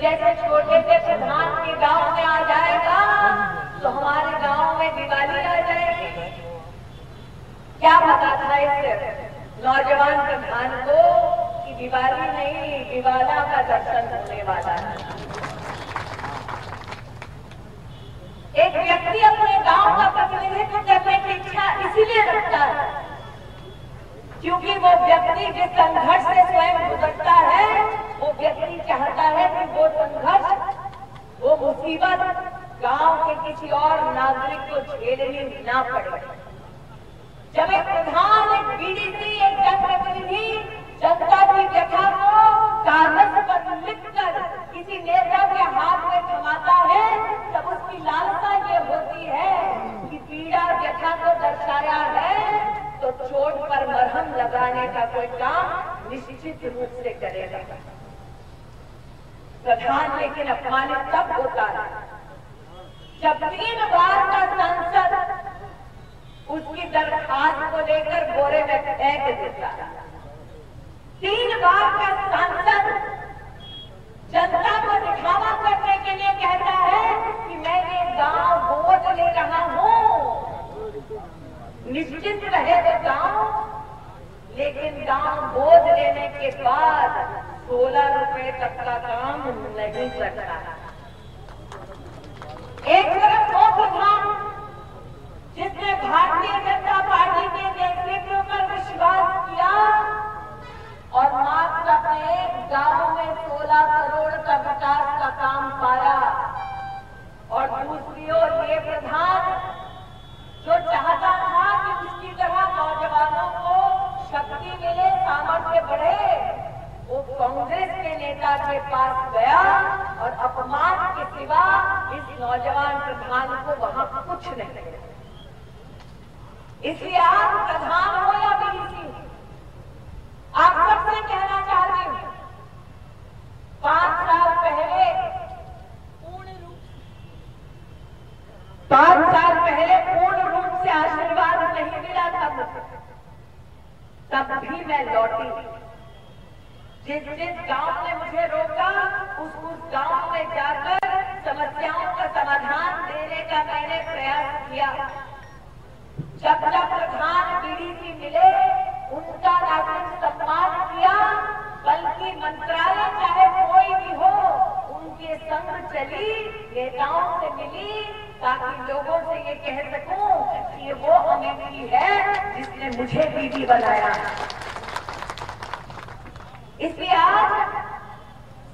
जैसे छोटे से प्रधान के गांव में आ जाएगा तो हमारे गांव में दिवाली आ जाएगी। क्या पता था इस नौजवान प्रधान को कि दिवाली नहीं, दिवाला का दर्शन होने वाला है। एक व्यक्ति अपने गांव का प्रतिनिधित्व करने की इच्छा इसीलिए रखता है क्योंकि वो व्यक्ति जिस संघर्ष से स्वयं गुजरता है, वो व्यक्ति चाहता है कि वो संघर्ष, वो मुसीबत गांव के किसी और नागरिक को झेलनी ना पड़े। जब एक प्रधान, एक बीडीसी, एक जनप्रतिनिधि जनता की व्यथा को कागज पर लिखकर किसी नेता के हाथ में थमाता है, तब उसकी लालसा ये होती है कि पीड़ा व्यथा को दर्शाया है तो चोट पर मरहम लगाने का कोई काम निश्चित रूप से करेगा। प्रधान लेकिन अपमानित तब होता है जब 3 बार का सांसद उसकी दरखास्त को लेकर बोरे में फेंक देता है। 3 बार का सांसद जनता को दिखावा करने के लिए कहता है कि मैं ये गांव गोद ले रहा हूं। निश्चित रहे वो गांव, लेकिन गांव गोद लेने के बाद 16 रुपए तक का काम नहीं करता। एक तरफ वो प्रधान जिसने भारतीय जनता पार्टी के नेतृत्व पर विश्वास किया और मात्र अपने गांव में 16 करोड़ का विकास का काम पाया, और दूसरी ओर ये प्रधान जो चाहता था कि उसकी तरह नौजवानों को शक्ति मिले, सामर्थ्य बढ़े, वो कांग्रेस के नेता के पास गया और अपमान के सिवा इस नौजवान प्रधान को वहां कुछ नहीं मिला। इसलिए आप प्रधान हो या बीडीसी, आप सबसे कहना चाहती हूं, 5 साल पहले पूर्ण रूप से आशीर्वाद नहीं मिला था मुझे, तब भी मैं लौटी। जिस गांव ने मुझे रोका उस गांव में जाकर समस्याओं का समाधान देने का मैंने प्रयास किया। जब प्रधान बीडीसी मिले, उनका नागरिक सम्मान किया, बल्कि मंत्रालय चाहे कोई भी हो उनके संग चली, नेताओं से मिली, ताकि लोगों से ये कह सकूं कि ये वो अमेठी है जिसने मुझे बीडी बनाया। इसलिए आज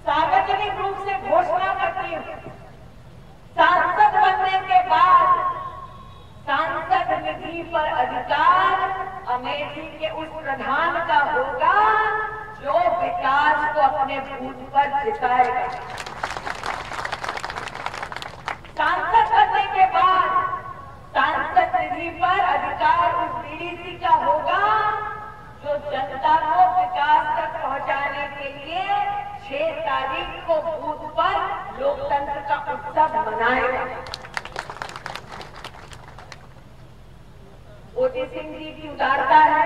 सार्वजनिक रूप से घोषणा करती हूं, सांसद बनने के बाद सांसद निधि पर अधिकार अमेठी के उस प्रधान का होगा जो विकास को अपने बूथ पर जिताएगा। सांसद बनने के बाद सांसद निधि पर अधिकार उस बीडीसी का होगा जो जनता को विकास तक पहुंचाने के लिए 6 तारीख को बूथ पर लोकतंत्र का उत्सव मनाएगा। मोदी सिंह जी की उदारता है,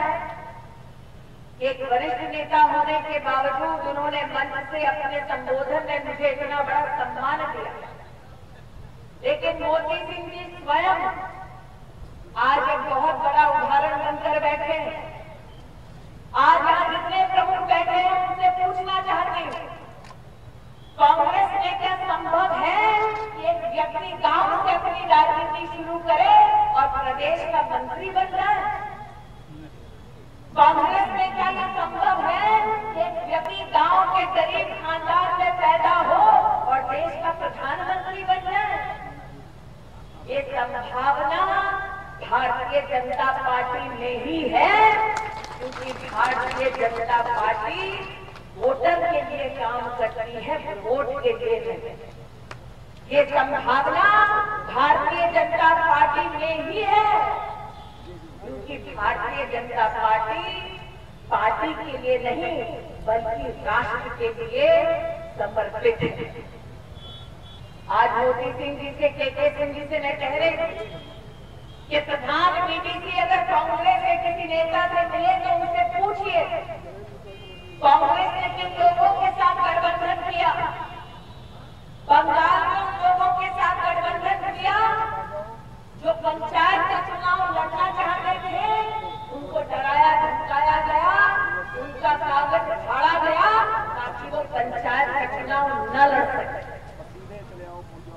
एक वरिष्ठ नेता होने के बावजूद उन्होंने मंच से अपने संबोधन में मुझे इतना बड़ा सम्मान दिया। लेकिन मोदी सिंह जी स्वयं आज एक बहुत बड़ा उदाहरण बनकर बैठे हैं। आज यहाँ जितने प्रमुख बैठे हैं उनसे पूछना चाहती हूँ, कांग्रेस में क्या संभव है कि एक व्यक्ति गांव से अपनी राजनीति शुरू करे और प्रदेश का मंत्री बन जाए? कांग्रेस में क्या यह संभव है कि एक व्यक्ति गांव के गरीब खानदान में पैदा हो और देश का प्रधानमंत्री बन जाए? ये संभावना भारतीय जनता पार्टी में ही है, क्योंकि भारतीय जनता पार्टी वोटर के लिए काम करती है, वोट के लिए नहीं। ये संभावना भारतीय जनता पार्टी में ही है, क्योंकि भारतीय जनता पार्टी के लिए नहीं बल्कि राष्ट्र के लिए समर्पित है। आज मोदी सिंह जी से, के सिंह जी से मैं कह रही हूँ कि प्रधान बीडीसी अगर कांग्रेस के किसी नेता से मिले तो उनसे पूछिए कांग्रेस ने किन लोगों के साथ गठबंधन किया, न लड़ सके।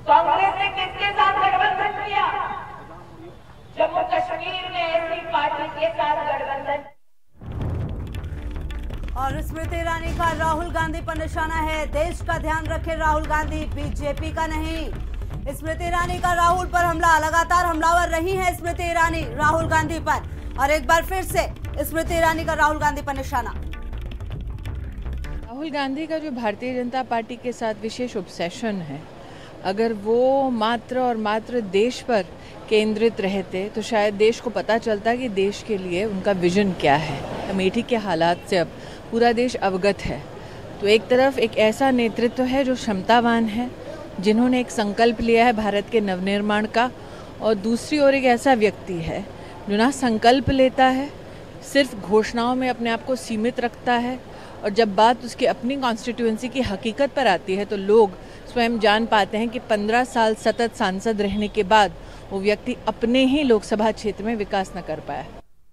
कांग्रेस ने किसके साथ गठबंधन किया? जम्मू कश्मीर में ऐसी पार्टी के साथ गठबंधन। और स्मृति ईरानी का राहुल गांधी पर निशाना है। देश का ध्यान रखे राहुल गांधी, बीजेपी का नहीं। स्मृति ईरानी का राहुल पर हमला, लगातार हमलावर रही है स्मृति ईरानी राहुल गांधी पर, और एक बार फिर से स्मृति ईरानी का राहुल गांधी पर निशाना। राहुल गांधी का जो भारतीय जनता पार्टी के साथ विशेष ऑब्सेशन है, अगर वो मात्र और मात्र देश पर केंद्रित रहते तो शायद देश को पता चलता कि देश के लिए उनका विजन क्या है। अमेठी के हालात से अब पूरा देश अवगत है। तो एक तरफ एक ऐसा नेतृत्व है जो क्षमतावान है, जिन्होंने एक संकल्प लिया है भारत के नवनिर्माण का, और दूसरी ओर एक ऐसा व्यक्ति है जो ना संकल्प लेता है, सिर्फ घोषणाओं में अपने आप को सीमित रखता है, और जब बात उसकी अपनी कॉन्स्टिट्यूएंसी की हकीकत पर आती है तो लोग स्वयं जान पाते हैं कि 15 साल सतत सांसद रहने के बाद वो व्यक्ति अपने ही लोकसभा क्षेत्र में विकास न कर पाया।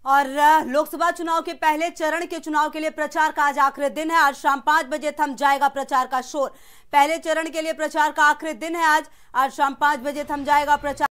और लोकसभा चुनाव के पहले चरण के चुनाव के लिए प्रचार का आज आखिरी दिन है। आज शाम 5 बजे थम जाएगा प्रचार का शोर। पहले चरण के लिए प्रचार का आखिरी दिन है आज शाम 5 बजे थम जाएगा प्रचार।